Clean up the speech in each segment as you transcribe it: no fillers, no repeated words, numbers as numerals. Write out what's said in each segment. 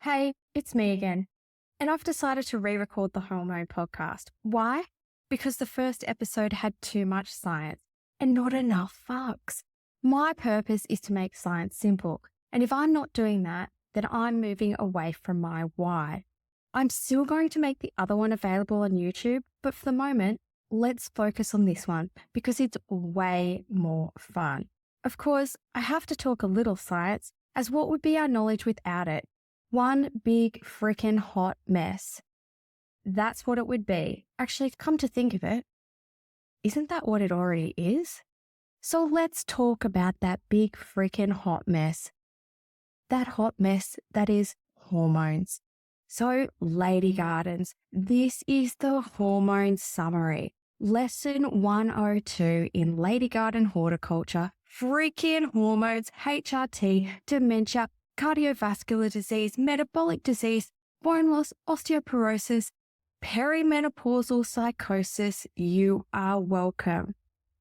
Hey, it's me again. And I've decided to re-record the Hormone podcast. Why? Because the first episode had too much science and not enough fucks. My purpose is to make science simple. And if I'm not doing that, then I'm moving away from my why. I'm still going to make the other one available on YouTube, but for the moment, let's focus on this one because it's way more fun. Of course, I have to talk a little science, as what would be our knowledge without it? One big freaking hot mess. That's what it would be. Actually, come to think of it, isn't that what it already is? So let's talk about that big freaking hot mess. That hot mess that is hormones. So, Lady Gardens, this is the hormone summary. Lesson 102 in Lady Garden Horticulture. Freaking hormones, HRT, dementia, cardiovascular disease, metabolic disease, bone loss, osteoporosis, perimenopausal psychosis. You are welcome.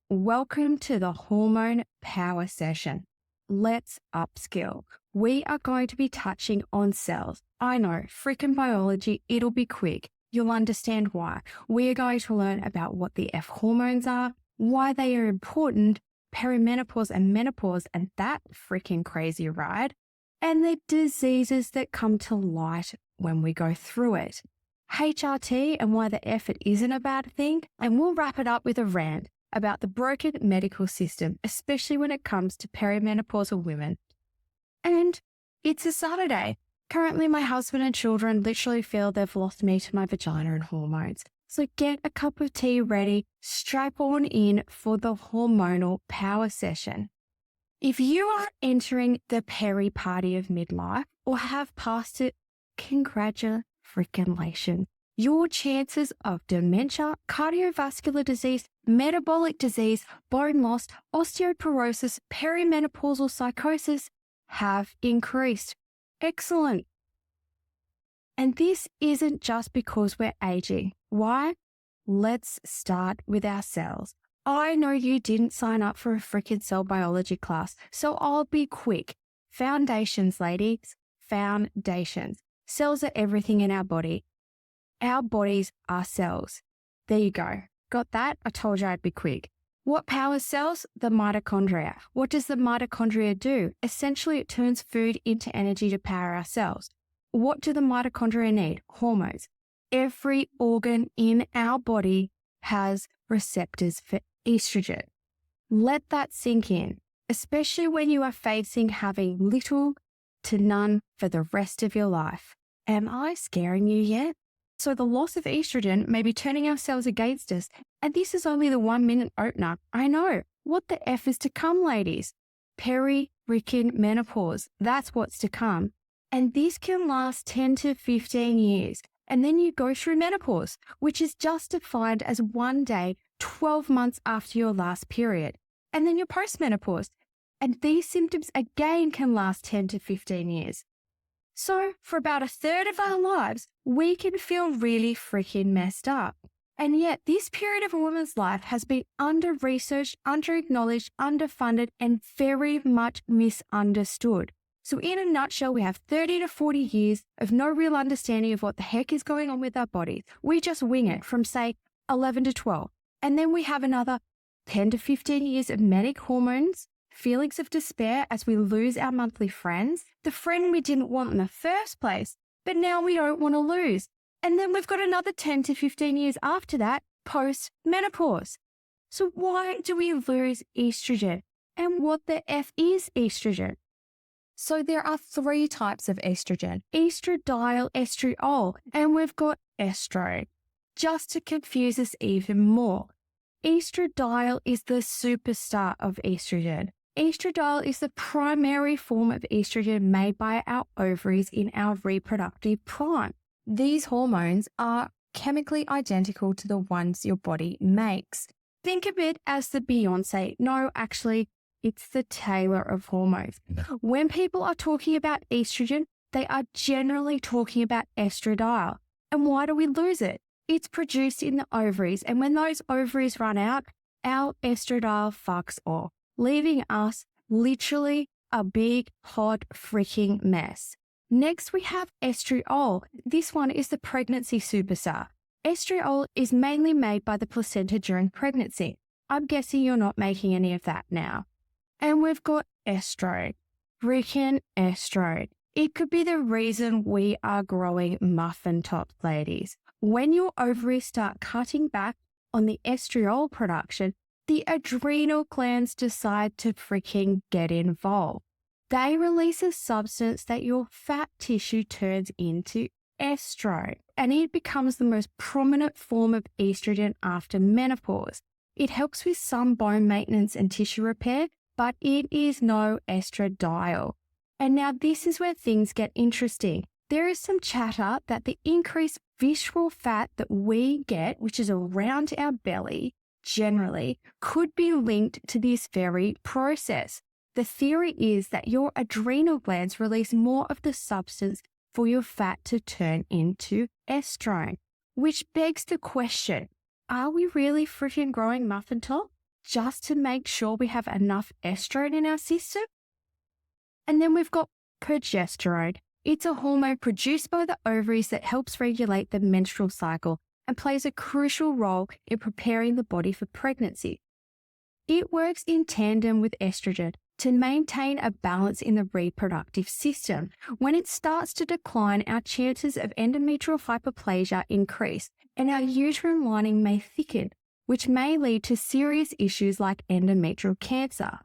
Welcome to the Hormone Power Session. Let's upskill. We are going to be touching on cells. I know, freaking biology, it'll be quick. You'll understand why. We are going to learn about what the F hormones are, why they are important, perimenopause and menopause, and that freaking crazy ride, and the diseases that come to light when we go through it. HRT and why the F it isn't a bad thing, and we'll wrap it up with a rant about the broken medical system, especially when it comes to perimenopausal women. And it's a Saturday. Currently, my husband and children literally feel they've lost me to my vagina and hormones. So get a cup of tea ready, strap on in for the hormonal power session. If you are entering the peri party of midlife or have passed it, congratulations. Your chances of dementia, cardiovascular disease, metabolic disease, bone loss, osteoporosis, perimenopausal psychosis have increased. Excellent. And this isn't just because we're aging. Why? Let's start with our cells. I know you didn't sign up for a freaking cell biology class, so I'll be quick. Foundations, ladies. Foundations. Cells are everything in our body. Our bodies are cells. There you go. Got that? I told you I'd be quick. What powers cells? The mitochondria. What does the mitochondria do? Essentially, it turns food into energy to power our cells. What do the mitochondria need? Hormones. Every organ in our body has receptors for estrogen. Let that sink in, especially when you are facing having little to none for the rest of your life. Am I scaring you yet? So the loss of estrogen may be turning our cells against us, and this is only the 1-minute opener. I know. What the F is to come, ladies? Perimenopause. That's what's to come. And this can last 10 to 15 years. And then you go through menopause, which is just defined as 1 day, 12 months after your last period. And then you're post-menopause. And these symptoms again can last 10 to 15 years. So for about a third of our lives, we can feel really freaking messed up. And yet this period of a woman's life has been under-researched, under-acknowledged, underfunded, and very much misunderstood. So in a nutshell, we have 30 to 40 years of no real understanding of what the heck is going on with our bodies. We just wing it from, say, 11 to 12. And then we have another 10 to 15 years of manic hormones, feelings of despair as we lose our monthly friends, the friend we didn't want in the first place, but now we don't want to lose. And then we've got another 10 to 15 years after that, post-menopause. So why do we lose estrogen? And what the F is estrogen? So there are 3 types of estrogen: estradiol, estriol, and we've got estro. Just to confuse us even more, estradiol is the superstar of estrogen. Estradiol is the primary form of estrogen made by our ovaries in our reproductive prime. These hormones are chemically identical to the ones your body makes. Think of it as the Beyonce. No, actually, it's the Taylor of hormones. When people are talking about estrogen, they are generally talking about estradiol. And why do we lose it? It's produced in the ovaries, and when those ovaries run out, our estradiol fucks off, leaving us literally a big, hot freaking mess. Next, we have estriol. This one is the pregnancy superstar. Estriol is mainly made by the placenta during pregnancy. I'm guessing you're not making any of that now. And we've got estrone. Freaking estrone. It could be the reason we are growing muffin tops, ladies. When your ovaries start cutting back on the estriol production, the adrenal glands decide to freaking get involved. They release a substance that your fat tissue turns into estrone, and it becomes the most prominent form of estrogen after menopause. It helps with some bone maintenance and tissue repair, but it is no estradiol. And now this is where things get interesting. There is some chatter that the increased visceral fat that we get, which is around our belly generally, could be linked to this very process. The theory is that your adrenal glands release more of the substance for your fat to turn into estrone, which begs the question, are we really freaking growing muffin top just to make sure we have enough estrone in our system? And then we've got progesterone. It's a hormone produced by the ovaries that helps regulate the menstrual cycle and plays a crucial role in preparing the body for pregnancy. It works in tandem with estrogen to maintain a balance in the reproductive system. When it starts to decline, our chances of endometrial hyperplasia increase and our uterine lining may thicken, which may lead to serious issues like endometrial cancer.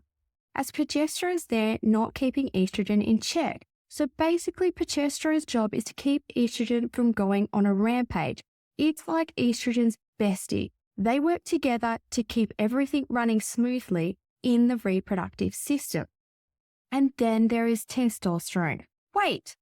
As progesterone's there not keeping estrogen in check. So basically, progesterone's job is to keep estrogen from going on a rampage. It's like estrogen's bestie. They work together to keep everything running smoothly in the reproductive system. And then there is testosterone. Wait,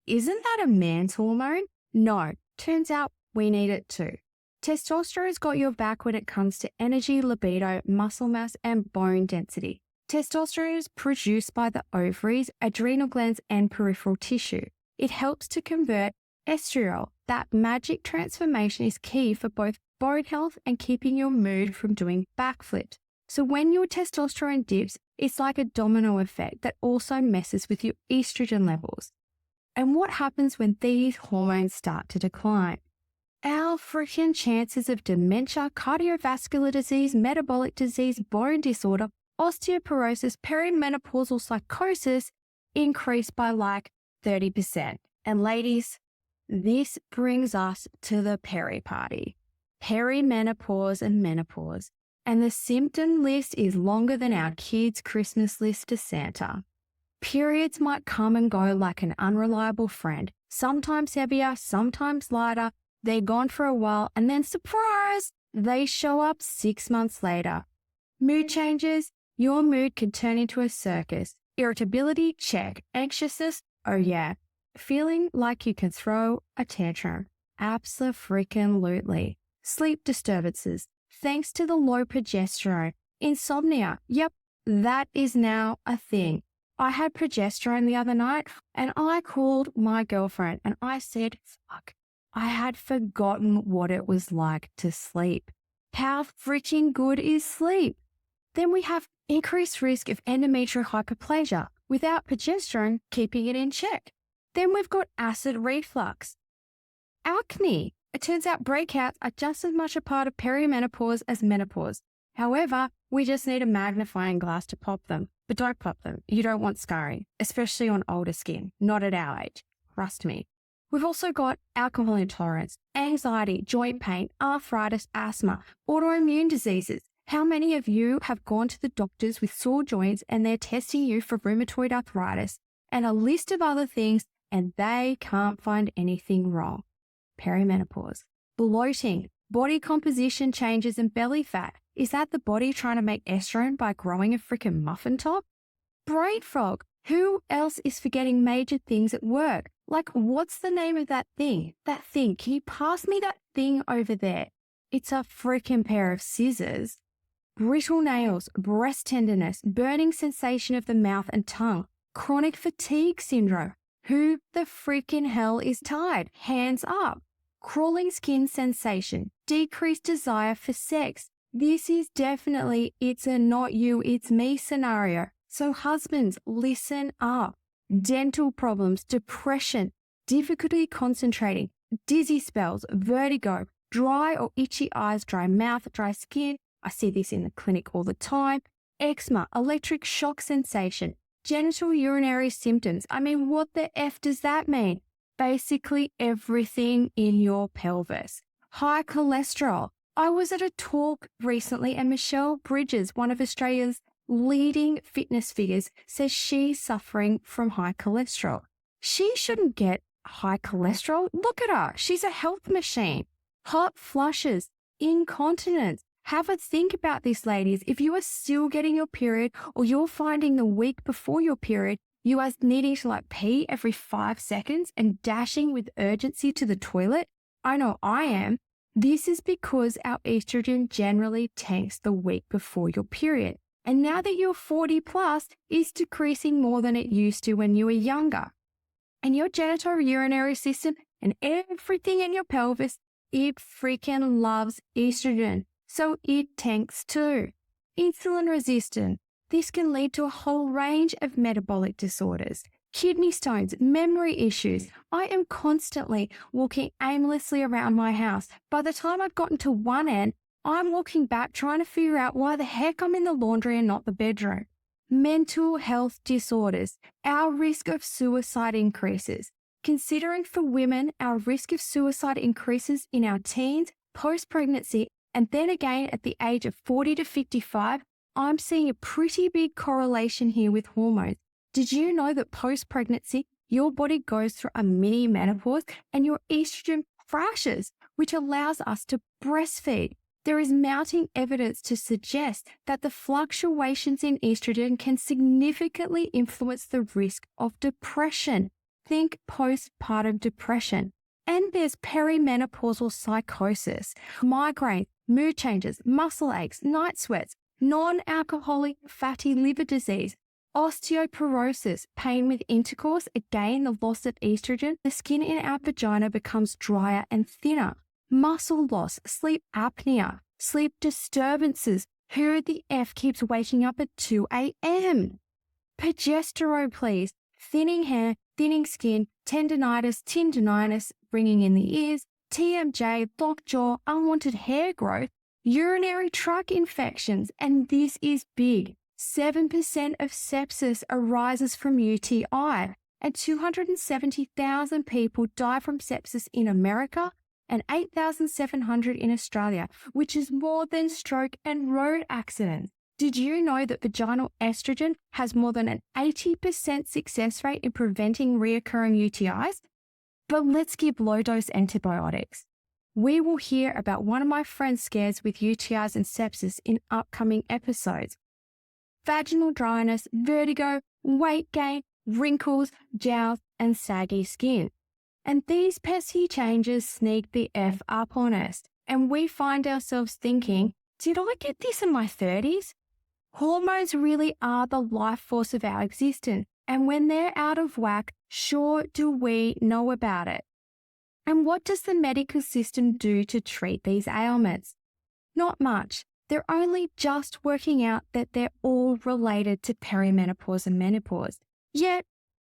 isn't that a man's hormone? No, turns out we need it too. Testosterone's got your back when it comes to energy, libido, muscle mass, and bone density. Testosterone is produced by the ovaries, adrenal glands, and peripheral tissue. It helps to convert estriol. That magic transformation is key for both bone health and keeping your mood from doing backflips. So when your testosterone dips, it's like a domino effect that also messes with your estrogen levels. And what happens when these hormones start to decline? Our freaking chances of dementia, cardiovascular disease, metabolic disease, bone disorder, osteoporosis, perimenopausal psychosis increase by like 30%. And ladies, this brings us to the peri party, perimenopause and menopause. And the symptom list is longer than our kids' Christmas list to Santa. Periods might come and go like an unreliable friend, sometimes heavier, sometimes lighter. They're gone for a while and then surprise, they show up 6 months later. Mood changes, your mood can turn into a circus. Irritability, check. Anxiousness, oh yeah. Feeling like you can throw a tantrum, abso-freaking-lutely. Sleep disturbances, thanks to the low progesterone. Insomnia, yep, that is now a thing. I had progesterone the other night and I called my girlfriend and I said, fuck, I had forgotten what it was like to sleep. How freaking good is sleep? Then we have increased risk of endometrial hyperplasia without progesterone keeping it in check. Then we've got acid reflux. Acne. It turns out breakouts are just as much a part of perimenopause as menopause. However, we just need a magnifying glass to pop them. But don't pop them. You don't want scarring, especially on older skin, not at our age. Trust me. We've also got alcohol intolerance, anxiety, joint pain, arthritis, asthma, autoimmune diseases. How many of you have gone to the doctors with sore joints and they're testing you for rheumatoid arthritis and a list of other things and they can't find anything wrong? Perimenopause. Bloating, body composition changes and belly fat. Is that the body trying to make estrone by growing a freaking muffin top? Brain fog. Who else is forgetting major things at work? Like, what's the name of that thing? That thing. Can you pass me that thing over there? It's a freaking pair of scissors. Brittle nails, breast tenderness, burning sensation of the mouth and tongue, chronic fatigue syndrome. Who the freaking hell is tired? Hands up. Crawling skin sensation, decreased desire for sex. This is definitely it's a not you, it's me scenario. So husbands, listen up. dental problems, depression, difficulty concentrating, dizzy spells, vertigo, dry or itchy eyes, dry mouth, dry skin. I see this in the clinic all the time. Eczema, electric shock sensation, genital urinary symptoms. I mean, what the F does that mean? Basically everything in your pelvis. High cholesterol. I was at a talk recently and Michelle Bridges, one of Australia's leading fitness figures, says she's suffering from high cholesterol. She shouldn't get high cholesterol. Look at her. She's a health machine. Hot flushes, incontinence. Have a think about this, ladies. If you are still getting your period or you're finding the week before your period, you are needing to pee every 5 seconds and dashing with urgency to the toilet. I know I am. This is because our estrogen generally tanks the week before your period. And now that you're 40 plus, it's decreasing more than it used to when you were younger. And your genitourinary system and everything in your pelvis, it freaking loves estrogen. So it tanks too. Insulin resistant. This can lead to a whole range of metabolic disorders, kidney stones, memory issues. I am constantly walking aimlessly around my house. By the time I've gotten to one end, I'm walking back trying to figure out why the heck I'm in the laundry and not the bedroom. Mental health disorders. Our risk of suicide increases. Considering for women, our risk of suicide increases in our teens, post-pregnancy, and then again at the age of 40 to 55, I'm seeing a pretty big correlation here with hormones. Did you know that post-pregnancy, your body goes through a mini menopause and your estrogen crashes, which allows us to breastfeed? There is mounting evidence to suggest that the fluctuations in estrogen can significantly influence the risk of depression. Think postpartum depression. And there's perimenopausal psychosis, migraine, mood changes, muscle aches, night sweats, non-alcoholic fatty liver disease, osteoporosis, pain with intercourse, again the loss of estrogen, the skin in our vagina becomes drier and thinner, muscle loss, sleep apnea, sleep disturbances. Who the F keeps waking up at 2 a.m.? Progesterone, please. Thinning hair, thinning skin, tendinitis, ringing in the ears, TMJ, lockjaw, unwanted hair growth, urinary tract infections, and this is big. 7% of sepsis arises from UTI, and 270,000 people die from sepsis in America and 8,700 in Australia, which is more than stroke and road accidents. Did you know that vaginal estrogen has more than an 80% success rate in preventing recurring UTIs? But let's give low-dose antibiotics. We will hear about one of my friend's scares with UTIs and sepsis in upcoming episodes. Vaginal dryness, vertigo, weight gain, wrinkles, jowls, and saggy skin. And these pesky changes sneak the F up on us, and we find ourselves thinking, did I get this in my 30s? Hormones really are the life force of our existence, and when they're out of whack, sure do we know about it. And what does the medical system do to treat these ailments? Not much. They're only just working out that they're all related to perimenopause and menopause. Yet,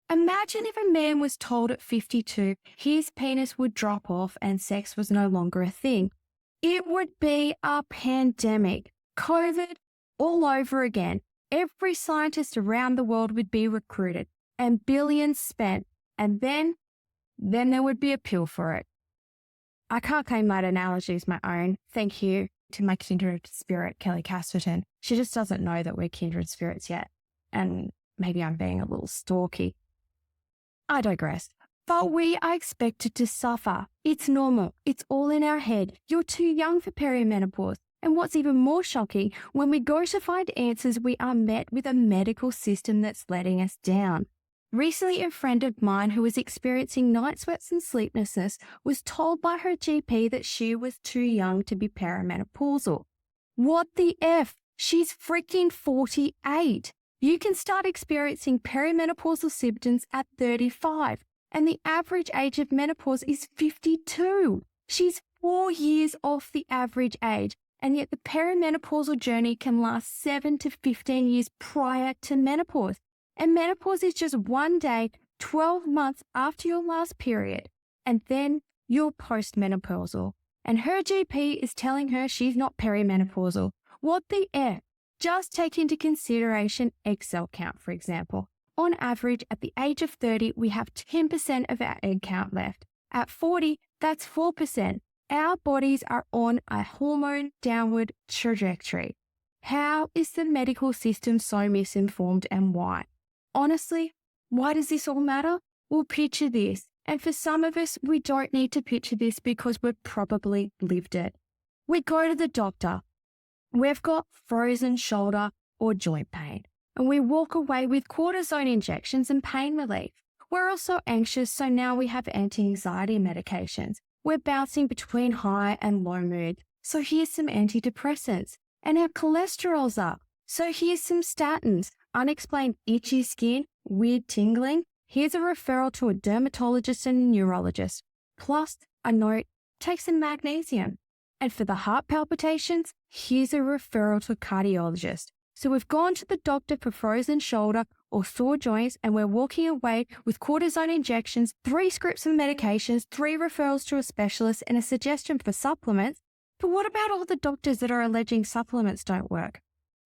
imagine if a man was told at 52 his penis would drop off and sex was no longer a thing. It would be a pandemic. COVID all over again. Every scientist around the world would be recruited and billions spent, and then there would be a pill for it. I can't claim that analogy as my own. Thank you to my kindred spirit, Kelly Casterton. She just doesn't know that we're kindred spirits yet. And maybe I'm being a little stalky. I digress. But we are expected to suffer. It's normal. It's all in our head. You're too young for perimenopause. And what's even more shocking, when we go to find answers, we are met with a medical system that's letting us down. Recently, a friend of mine who was experiencing night sweats and sleeplessness was told by her GP that she was too young to be perimenopausal. What the F? She's freaking 48. You can start experiencing perimenopausal symptoms at 35, and the average age of menopause is 52. She's 4 years off the average age, and yet the perimenopausal journey can last 7 to 15 years prior to menopause. And menopause is just one day, 12 months after your last period. And then you're post-menopausal. And her GP is telling her she's not perimenopausal. What the F? Just take into consideration egg cell count, for example. On average, at the age of 30, we have 10% of our egg count left. At 40, that's 4%. Our bodies are on a hormone downward trajectory. How is the medical system so misinformed and why? Honestly, why does this all matter? Well, picture this. And for some of us, we don't need to picture this because we've probably lived it. We go to the doctor. We've got frozen shoulder or joint pain, and we walk away with cortisone injections and pain relief. We're also anxious, so now we have anti-anxiety medications. We're bouncing between high and low mood, so here's some antidepressants. And our cholesterol's up, so here's some statins. Unexplained itchy skin, weird tingling, here's a referral to a dermatologist and a neurologist. Plus, a note, take some magnesium. And for the heart palpitations, here's a referral to a cardiologist. So we've gone to the doctor for frozen shoulder or sore joints, and we're walking away with cortisone injections, 3 scripts of medications, 3 referrals to a specialist, and a suggestion for supplements. But what about all the doctors that are alleging supplements don't work?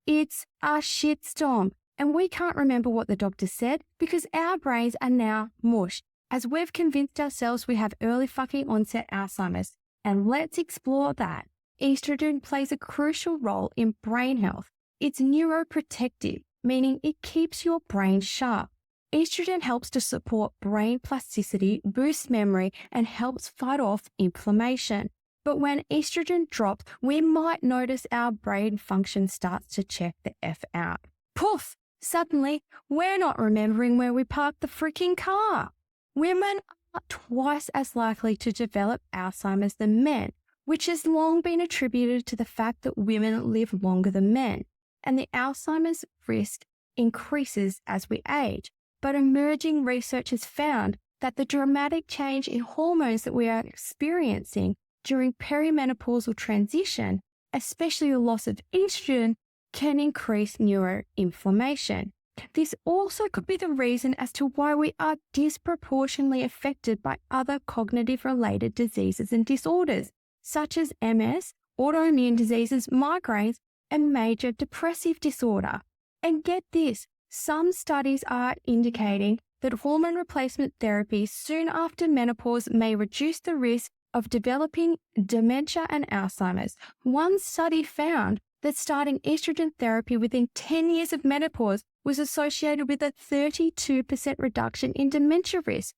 It's a shitstorm, and we can't remember what the doctor said because our brains are now mush, as we've convinced ourselves we have early fucking onset Alzheimer's. And let's explore that. Estrogen plays a crucial role in brain health. It's neuroprotective, meaning it keeps your brain sharp. Estrogen helps to support brain plasticity, boosts memory, and helps fight off inflammation. But when estrogen drops, we might notice our brain function starts to check the F out. Poof! Suddenly, we're not remembering where we parked the freaking car. Women are twice as likely to develop Alzheimer's than men, which has long been attributed to the fact that women live longer than men. And the Alzheimer's risk increases as we age. But emerging research has found that the dramatic change in hormones that we are experiencing during perimenopausal transition, especially the loss of estrogen, can increase neuroinflammation. This also could be the reason as to why we are disproportionately affected by other cognitive-related diseases and disorders, such as MS, autoimmune diseases, migraines, and major depressive disorder. And get this, some studies are indicating that hormone replacement therapy soon after menopause may reduce the risk of developing dementia and Alzheimer's. One study found that starting estrogen therapy within 10 years of menopause was associated with a 32% reduction in dementia risk.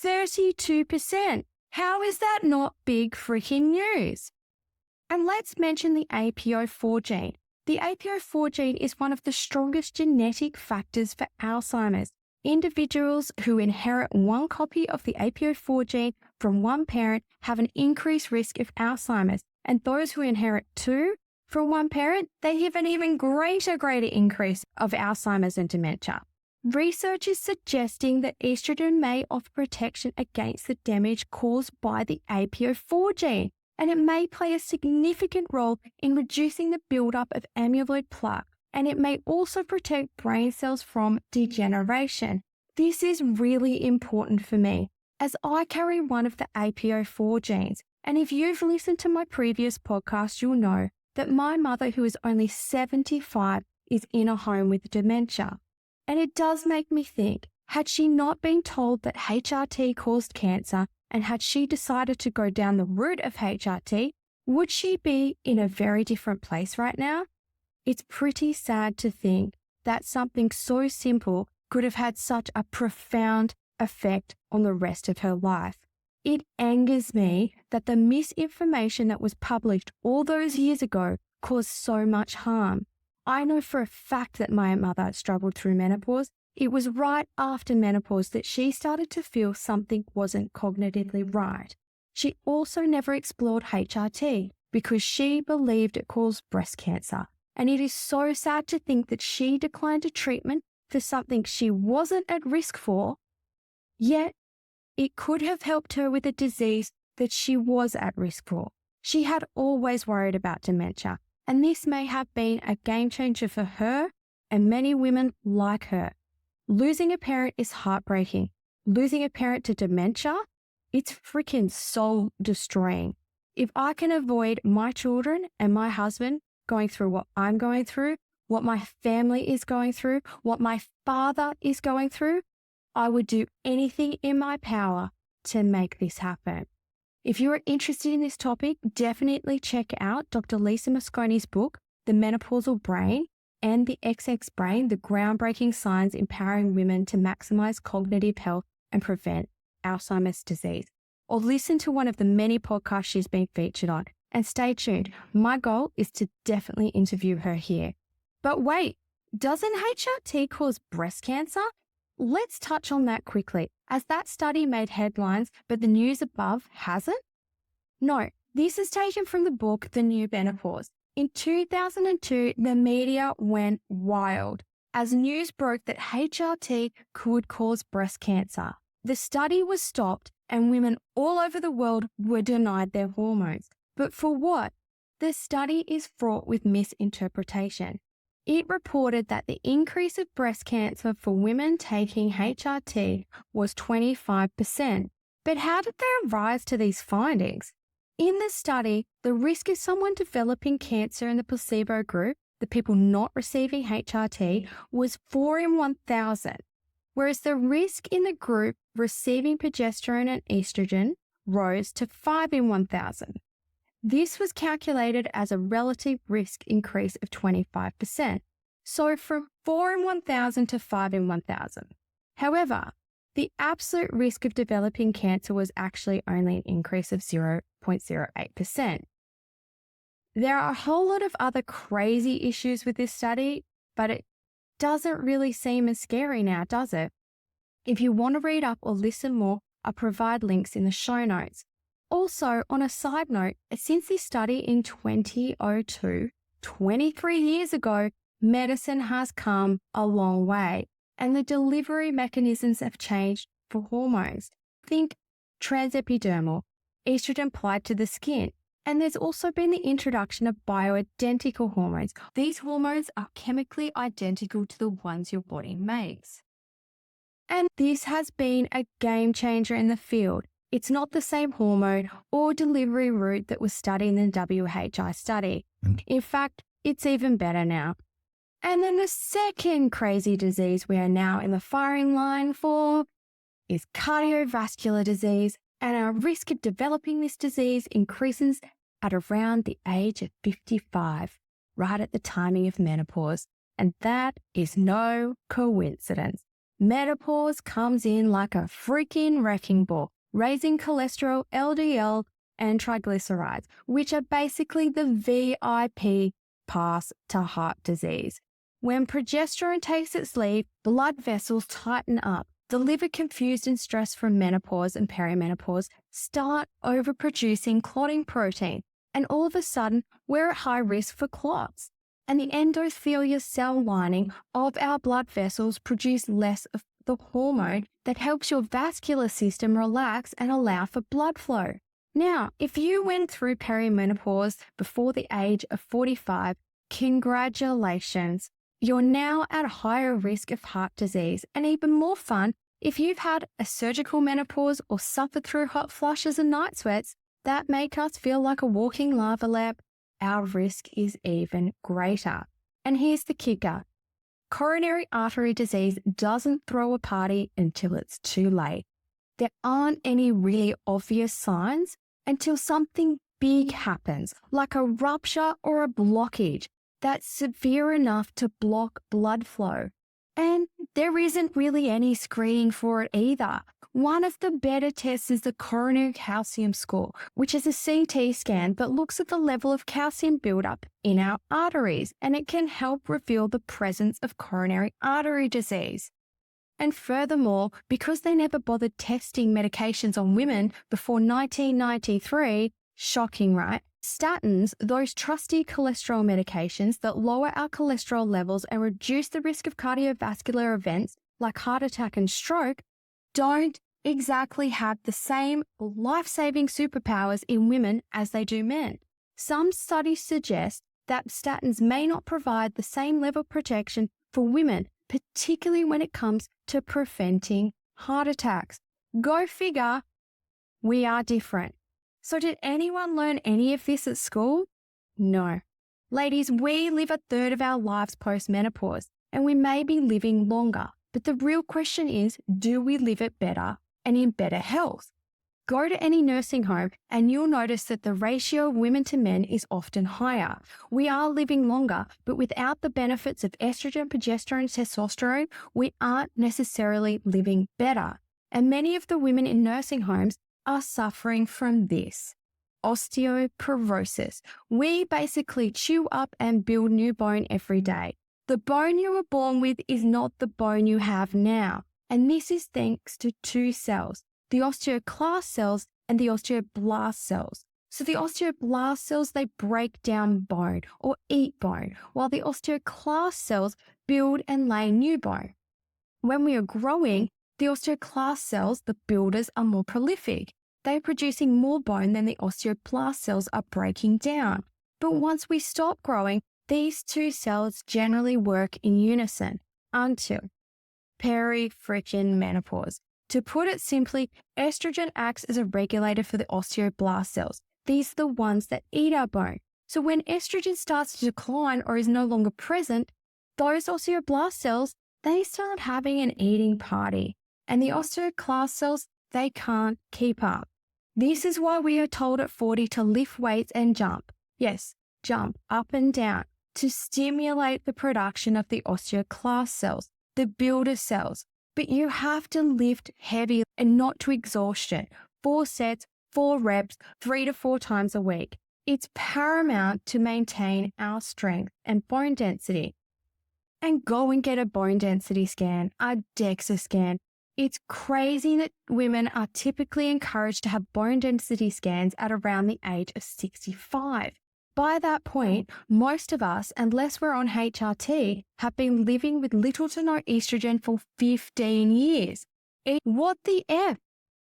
32%! How is that not big freaking news? And let's mention the APO4 gene. The APO4 gene is one of the strongest genetic factors for Alzheimer's. Individuals who inherit one copy of the APO4 gene from one parent have an increased risk of Alzheimer's, and those who inherit 2 from one parent, they have an even greater increase of Alzheimer's and dementia. Research is suggesting that estrogen may offer protection against the damage caused by the APO4 gene, and it may play a significant role in reducing the buildup of amyloid plaque, and it may also protect brain cells from degeneration. This is really important for me, as I carry one of the APO4 genes, and if you've listened to my previous podcast, you'll know that my mother, who is only 75, is in a home with dementia. And it does make me think, had she not been told that HRT caused cancer, and had she decided to go down the route of HRT, would she be in a very different place right now? It's pretty sad to think that something so simple could have had such a profound effect on the rest of her life. It angers me that the misinformation that was published all those years ago caused so much harm. I know for a fact that my mother struggled through menopause. It was right after menopause that she started to feel something wasn't cognitively right. She also never explored HRT because she believed it caused breast cancer. And it is so sad to think that she declined a treatment for something she wasn't at risk for, yet it could have helped her with a disease that she was at risk for. She had always worried about dementia, and this may have been a game changer for her and many women like her. Losing a parent is heartbreaking. Losing a parent to dementia, it's freaking soul destroying. If I can avoid my children and my husband going through what I'm going through, what my family is going through, what my father is going through, I would do anything in my power to make this happen. If you are interested in this topic, definitely check out Dr. Lisa Mosconi's book, The Menopausal Brain and the XX Brain, the groundbreaking science empowering women to maximize cognitive health and prevent Alzheimer's disease. Or listen to one of the many podcasts she's been featured on. And stay tuned. My goal is to definitely interview her here. But wait, doesn't HRT cause breast cancer? Let's touch on that quickly, as that study made headlines, but the news above hasn't? No, this is taken from the book, The New Menopause. In 2002, the media went wild as news broke that HRT could cause breast cancer. The study was stopped and women all over the world were denied their hormones. But for what? The study is fraught with misinterpretation. It reported that the increase of breast cancer for women taking HRT was 25%. But how did they rise to these findings? In the study, the risk of someone developing cancer in the placebo group, the people not receiving HRT, was 4 in 1,000, whereas the risk in the group receiving progesterone and estrogen rose to 5 in 1,000. This was calculated as a relative risk increase of 25%, so from 4 in 1,000 to 5 in 1,000. However, the absolute risk of developing cancer was actually only an increase of 0.08%. There are a whole lot of other crazy issues with this study, but it doesn't really seem as scary now, does it? If you want to read up or listen more, I'll provide links in the show notes. Also, on a side note, since this study in 2002, 23 years ago, medicine has come a long way and the delivery mechanisms have changed for hormones. Think transepidermal, estrogen applied to the skin. And there's also been the introduction of bioidentical hormones. These hormones are chemically identical to the ones your body makes. And this has been a game changer in the field. It's not the same hormone or delivery route that was studied in the WHI study. In fact, it's even better now. And then the second crazy disease we are now in the firing line for is cardiovascular disease, and our risk of developing this disease increases at around the age of 55, right at the timing of menopause. And that is no coincidence. Menopause comes in like a freaking wrecking ball, raising cholesterol, LDL, and triglycerides, which are basically the VIP pass to heart disease. When progesterone takes its leave, blood vessels tighten up. The liver, confused and stressed from menopause and perimenopause, start overproducing clotting protein, and all of a sudden, we're at high risk for clots. And the endothelial cell lining of our blood vessels produce less of the hormone that helps your vascular system relax and allow for blood flow. Now, if you went through perimenopause before the age of 45, congratulations. You're now at a higher risk of heart disease, and even more fun, if you've had a surgical menopause or suffered through hot flushes and night sweats that make us feel like a walking lava lamp, our risk is even greater. And here's the kicker. Coronary artery disease doesn't throw a party until it's too late. There aren't any really obvious signs until something big happens, like a rupture or a blockage that's severe enough to block blood flow. And there isn't really any screening for it either. One of the better tests is the coronary calcium score, which is a CT scan that looks at the level of calcium buildup in our arteries, and it can help reveal the presence of coronary artery disease. And furthermore, because they never bothered testing medications on women before 1993, shocking, right? Statins, those trusty cholesterol medications that lower our cholesterol levels and reduce the risk of cardiovascular events like heart attack and stroke, don't exactly have the same life-saving superpowers in women as they do men. Some studies suggest that statins may not provide the same level of protection for women particularly when it comes to preventing heart attacks. Go figure, we are different. So did anyone learn any of this at school? No. Ladies, we live a third of our lives post-menopause, and we may be living longer. But the real question is, do we live it better and in better health? Go to any nursing home and you'll notice that the ratio of women to men is often higher. We are living longer, but without the benefits of estrogen, progesterone, testosterone, we aren't necessarily living better. And many of the women in nursing homes are suffering from this. Osteoporosis. We basically chew up and build new bone every day. The bone you were born with is not the bone you have now. And this is thanks to two cells, the osteoclast cells and the osteoblast cells. So the osteoblast cells, they break down bone or eat bone, while the osteoclast cells build and lay new bone. When we are growing, the osteoclast cells, the builders, are more prolific. They're producing more bone than the osteoblast cells are breaking down. But once we stop growing, these two cells generally work in unison until perimenopause. To put it simply, estrogen acts as a regulator for the osteoblast cells. These are the ones that eat our bone. So when estrogen starts to decline or is no longer present, those osteoblast cells, they start having an eating party. And the osteoclast cells, they can't keep up. This is why we are told at 40 to lift weights and jump. Yes, jump up and down to stimulate the production of the osteoclast cells, the builder cells. But you have to lift heavy and not to exhaustion. 4 sets, 4 reps, 3 to 4 times a week. It's paramount to maintain our strength and bone density. And go and get a bone density scan, a DEXA scan. It's crazy that women are typically encouraged to have bone density scans at around the age of 65. By that point, most of us, unless we're on HRT, have been living with little to no estrogen for 15 years. What the F?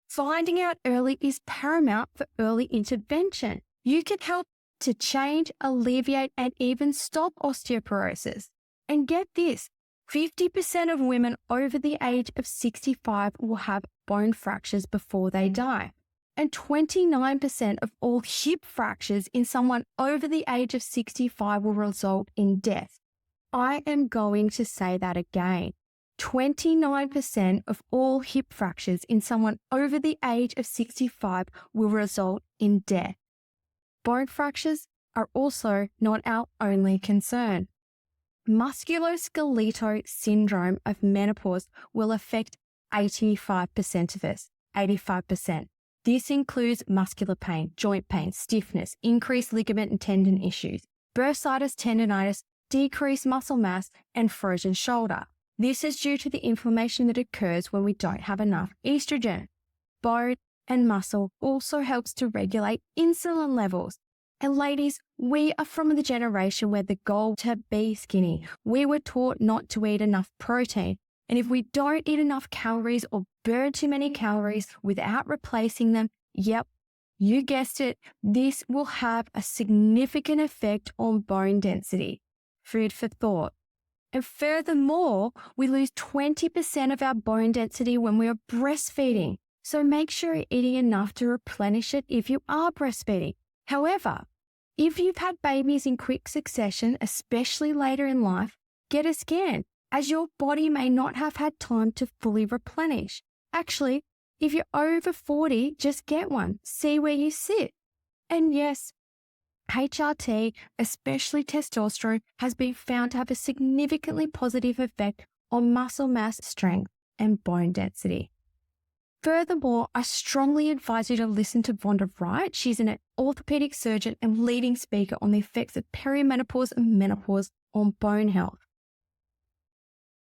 Finding out early is paramount for early intervention. You can help to change, alleviate, and even stop osteoporosis. And get this, 50% of women over the age of 65 will have bone fractures before they die. And 29% of all hip fractures in someone over the age of 65 will result in death. I am going to say that again. 29% of all hip fractures in someone over the age of 65 will result in death. Bone fractures are also not our only concern. Musculoskeletal syndrome of menopause will affect 85% of us, 85%. This includes muscular pain, joint pain, stiffness, increased ligament and tendon issues, bursitis, tendonitis, decreased muscle mass, and frozen shoulder. This is due to the inflammation that occurs when we don't have enough estrogen. Bone and muscle also helps to regulate insulin levels. And ladies, we are from the generation where the goal to be skinny. We were taught not to eat enough protein. And if we don't eat enough calories or burn too many calories without replacing them, yep, you guessed it, this will have a significant effect on bone density. Food for thought. And furthermore, we lose 20% of our bone density when we are breastfeeding. So make sure you're eating enough to replenish it if you are breastfeeding. However, if you've had babies in quick succession, especially later in life, get a scan, as your body may not have had time to fully replenish. Actually, if you're over 40, just get one. See where you sit. And yes, HRT, especially testosterone, has been found to have a significantly positive effect on muscle mass, strength, and bone density. Furthermore, I strongly advise you to listen to Vonda Wright. She's an orthopedic surgeon and leading speaker on the effects of perimenopause and menopause on bone health.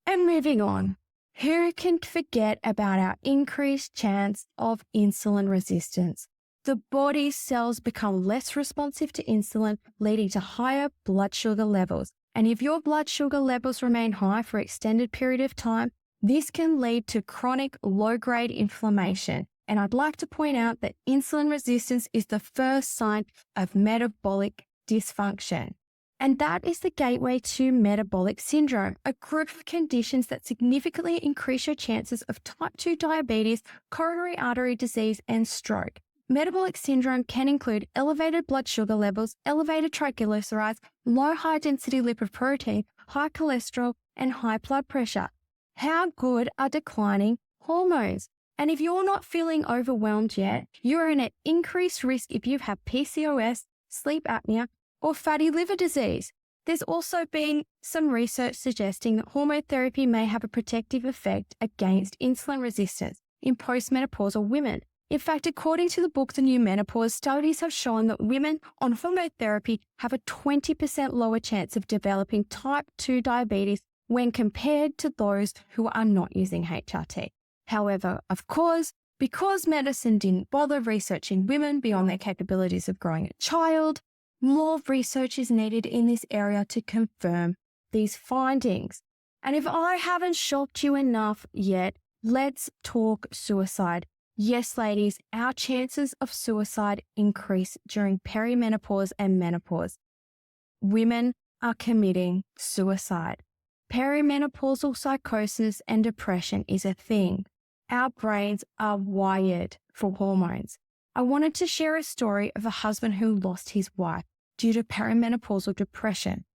And moving on, who can forget about our increased chance of insulin resistance? The body's cells become less responsive to insulin, leading to higher blood sugar levels. And if your blood sugar levels remain high for an extended period of time, this can lead to chronic low-grade inflammation. And I'd like to point out that insulin resistance is the first sign of metabolic dysfunction. And that is the gateway to metabolic syndrome, a group of conditions that significantly increase your chances of type 2 diabetes, coronary artery disease, and stroke. Metabolic syndrome can include elevated blood sugar levels, elevated triglycerides, low high-density lipoprotein, high cholesterol, and high blood pressure. How good are declining hormones? And if you're not feeling overwhelmed yet, you're in an increased risk if you have PCOS, sleep apnea, or fatty liver disease. There's also been some research suggesting that hormone therapy may have a protective effect against insulin resistance in postmenopausal women. In fact, according to the book The New Menopause, studies have shown that women on hormone therapy have a 20% lower chance of developing type 2 diabetes when compared to those who are not using HRT. However, of course, because medicine didn't bother researching women beyond their capabilities of growing a child, more research is needed in this area to confirm these findings. And if I haven't shocked you enough yet, let's talk suicide. Yes, ladies, our chances of suicide increase during perimenopause and menopause. Women are committing suicide. Perimenopausal psychosis and depression is a thing. Our brains are wired for hormones. I wanted to share a story of a husband who lost his wife due to perimenopausal depression,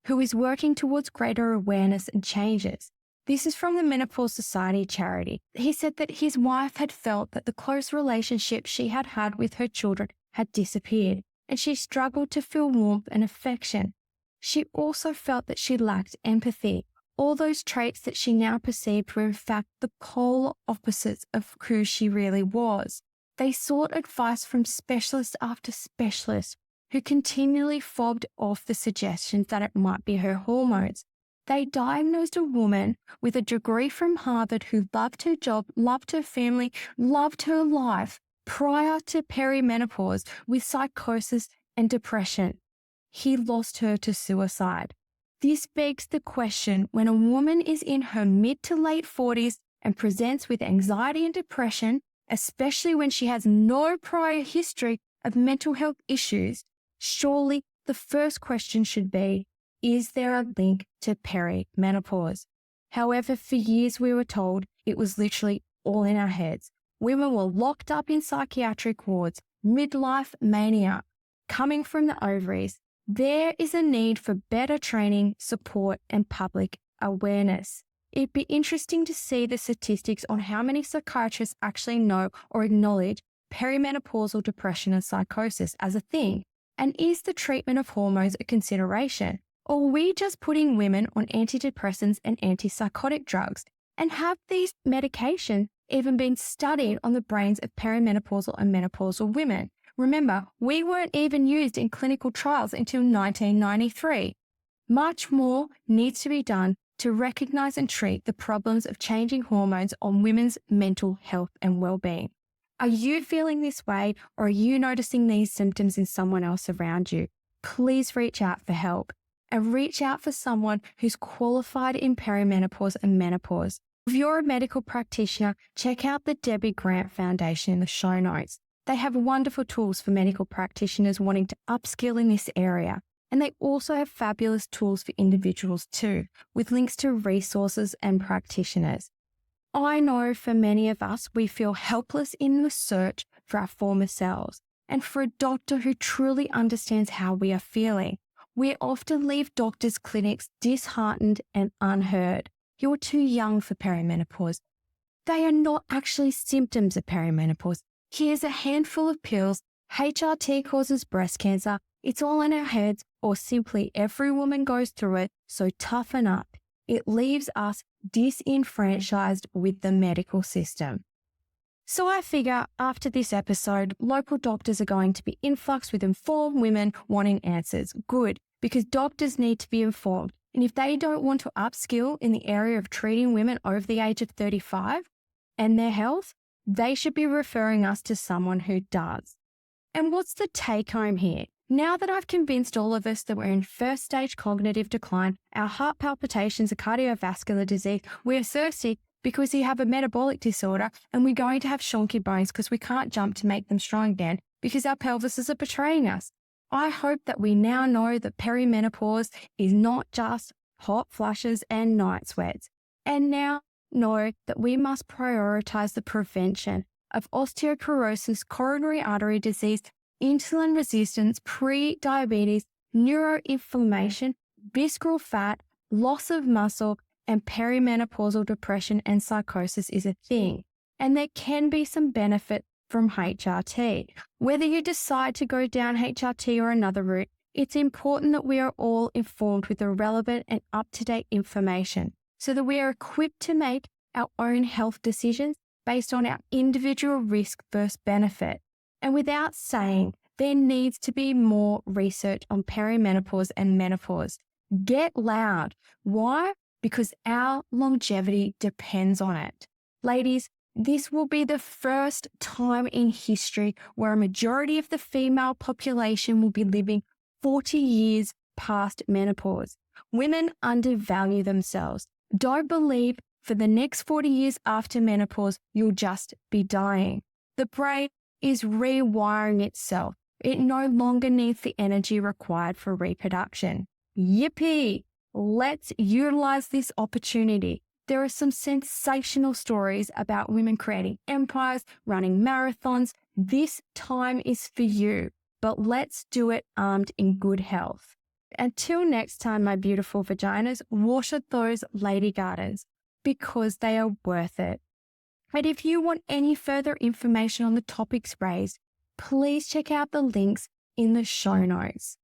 who is working towards greater awareness and changes. This is from the Menopause Society charity. He said that his wife had felt that the close relationship she had had with her children had disappeared, and she struggled to feel warmth and affection. She also felt that she lacked empathy. All those traits that she now perceived were in fact the polar opposites of who she really was. They sought advice from specialist after specialist who continually fobbed off the suggestions that it might be her hormones. They diagnosed a woman with a degree from Harvard who loved her job, loved her family, loved her life prior to perimenopause with psychosis and depression. He lost her to suicide. This begs the question, when a woman is in her mid to late 40s and presents with anxiety and depression, especially when she has no prior history of mental health issues, surely the first question should be, is there a link to perimenopause? However, for years we were told it was literally all in our heads. Women were locked up in psychiatric wards, midlife mania, coming from the ovaries. There is a need for better training, support, and public awareness. It'd be interesting to see the statistics on how many psychiatrists actually know or acknowledge perimenopausal depression and psychosis as a thing. And is the treatment of hormones a consideration? Or are we just putting women on antidepressants and antipsychotic drugs? And have these medications even been studied on the brains of perimenopausal and menopausal women? Remember, we weren't even used in clinical trials until 1993. Much more needs to be done to recognize and treat the problems of changing hormones on women's mental health and well-being. Are you feeling this way, or are you noticing these symptoms in someone else around you? Please reach out for help, and reach out for someone who's qualified in perimenopause and menopause. If you're a medical practitioner, check out the Debbie Grant Foundation in the show notes. They have wonderful tools for medical practitioners wanting to upskill in this area. And they also have fabulous tools for individuals too, with links to resources and practitioners. I know for many of us, we feel helpless in the search for our former selves and for a doctor who truly understands how we are feeling. We often leave doctors' clinics disheartened and unheard. You're too young for perimenopause. They are not actually symptoms of perimenopause. Here's a handful of pills. HRT causes breast cancer. It's all in our heads, or simply every woman goes through it, so toughen up. It leaves us disenfranchised with the medical system. So I figure after this episode, local doctors are going to be influx with informed women wanting answers. Good, because doctors need to be informed. And if they don't want to upskill in the area of treating women over the age of 35 and their health, they should be referring us to someone who does. And what's the take home here? Now that I've convinced all of us that we're in first stage cognitive decline, our heart palpitations, a cardiovascular disease, we're thirsty because we have a metabolic disorder, and we're going to have shonky bones because we can't jump to make them strong again because our pelvises are betraying us. I hope that we now know that perimenopause is not just hot flushes and night sweats, and now know that we must prioritize the prevention of osteoporosis, coronary artery disease, insulin resistance, pre-diabetes, neuroinflammation, visceral fat, loss of muscle, and perimenopausal depression and psychosis is a thing. And there can be some benefit from HRT. Whether you decide to go down HRT or another route, it's important that we are all informed with the relevant and up-to-date information so that we are equipped to make our own health decisions based on our individual risk versus benefit. And without saying, there needs to be more research on perimenopause and menopause. Get loud. Why? Because our longevity depends on it. Ladies, this will be the first time in history where a majority of the female population will be living 40 years past menopause. Women undervalue themselves. Don't believe for the next 40 years after menopause, you'll just be dying. The brain is rewiring itself. It no longer needs the energy required for reproduction. Yippee! Let's utilize this opportunity. There are some sensational stories about women creating empires, running marathons. This time is for you, but let's do it armed in good health. Until next time, my beautiful vaginas, wash those lady gardens because they are worth it. And if you want any further information on the topics raised, please check out the links in the show notes.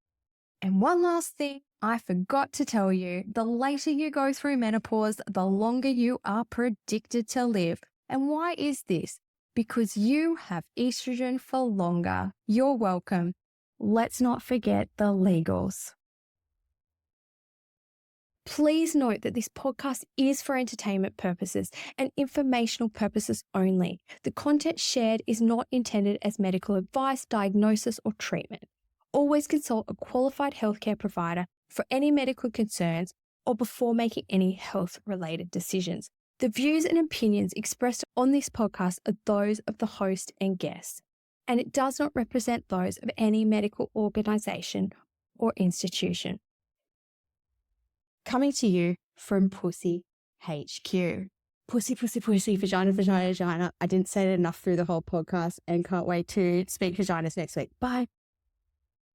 And one last thing I forgot to tell you, the later you go through menopause, the longer you are predicted to live. And why is this? Because you have estrogen for longer. You're welcome. Let's not forget the legals. Please note that this podcast is for entertainment purposes and informational purposes only. The content shared is not intended as medical advice, diagnosis, or treatment. Always consult a qualified healthcare provider for any medical concerns or before making any health-related decisions. The views and opinions expressed on this podcast are those of the host and guests, and it does not represent those of any medical organization or institution. Coming to you from Pussy HQ. Pussy, pussy, pussy, vagina, vagina, vagina. I didn't say it enough through the whole podcast and can't wait to speak vaginas next week. Bye.